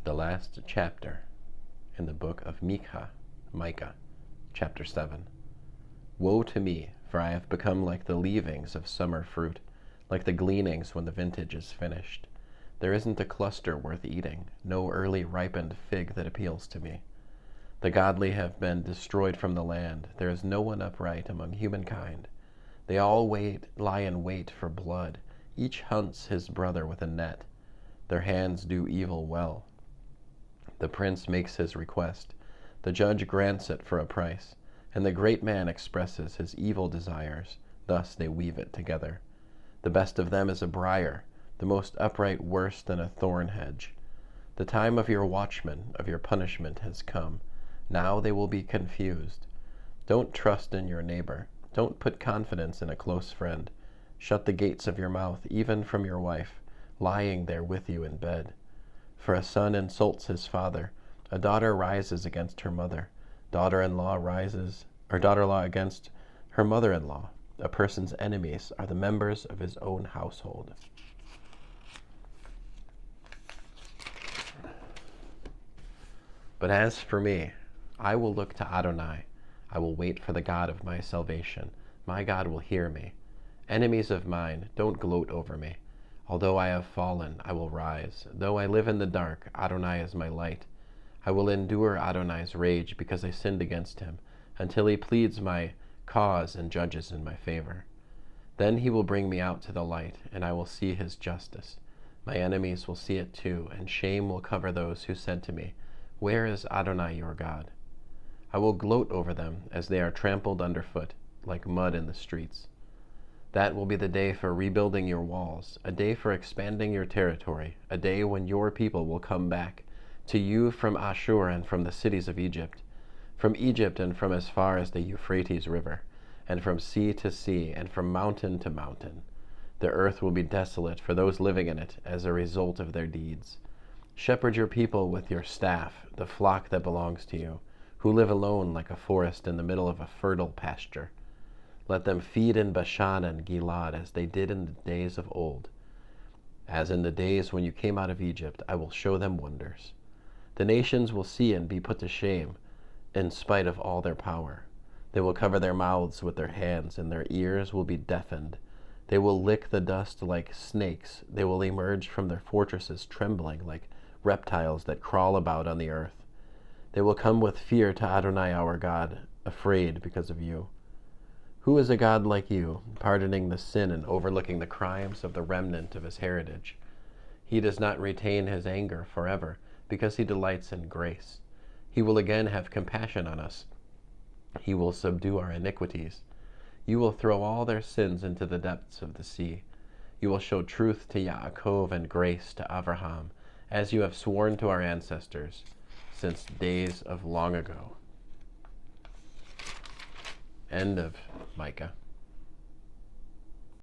The last chapter in the book of Micah, chapter 7. Woe to me, for I have become like the leavings of summer fruit, like the gleanings when the vintage is finished. There isn't a cluster worth eating, no early-ripened fig that appeals to me. The godly have been destroyed from the land. There is no one upright among humankind. They all lie in wait for blood. Each hunts his brother with a net. Their hands do evil well. The prince makes his request. The judge grants it for a price, and the great man expresses his evil desires. Thus they weave it together. The best of them is a briar, the most upright worse than a thorn hedge. The time of your watchman, of your punishment, has come. Now they will be confused. Don't trust in your neighbor. Don't put confidence in a close friend. Shut the gates of your mouth, even from your wife, lying there with you in bed. For a son insults his father, a daughter rises against her mother, daughter-in-law against her mother-in-law. A person's enemies are the members of his own household. But as for me, I will look to Adonai. I will wait for the God of my salvation. My God will hear me. Enemies of mine, don't gloat over me. Although I have fallen, I will rise. Though I live in the dark, Adonai is my light. I will endure Adonai's rage because I sinned against him, until he pleads my cause and judges in my favor. Then he will bring me out to the light, and I will see his justice. My enemies will see it too, and shame will cover those who said to me, "Where is Adonai your God?" I will gloat over them as they are trampled underfoot, like mud in the streets. That will be the day for rebuilding your walls, a day for expanding your territory, a day when your people will come back to you from Ashur and from the cities of Egypt, and from as far as the Euphrates River, and from sea to sea, and from mountain to mountain. The earth will be desolate for those living in it as a result of their deeds. Shepherd your people with your staff, the flock that belongs to you, who live alone like a forest in the middle of a fertile pasture. Let them feed in Bashan and Gilad as they did in the days of old. As in the days when you came out of Egypt, I will show them wonders. The nations will see and be put to shame, in spite of all their power. They will cover their mouths with their hands, and their ears will be deafened. They will lick the dust like snakes. They will emerge from their fortresses trembling like reptiles that crawl about on the earth. They will come with fear to Adonai our God, afraid because of you. Who is a God like you, pardoning the sin and overlooking the crimes of the remnant of his heritage? He does not retain his anger forever, because he delights in grace. He will again have compassion on us. He will subdue our iniquities. You will throw all their sins into the depths of the sea. You will show truth to Yaakov and grace to Abraham, as you have sworn to our ancestors since days of long ago. End of Micah.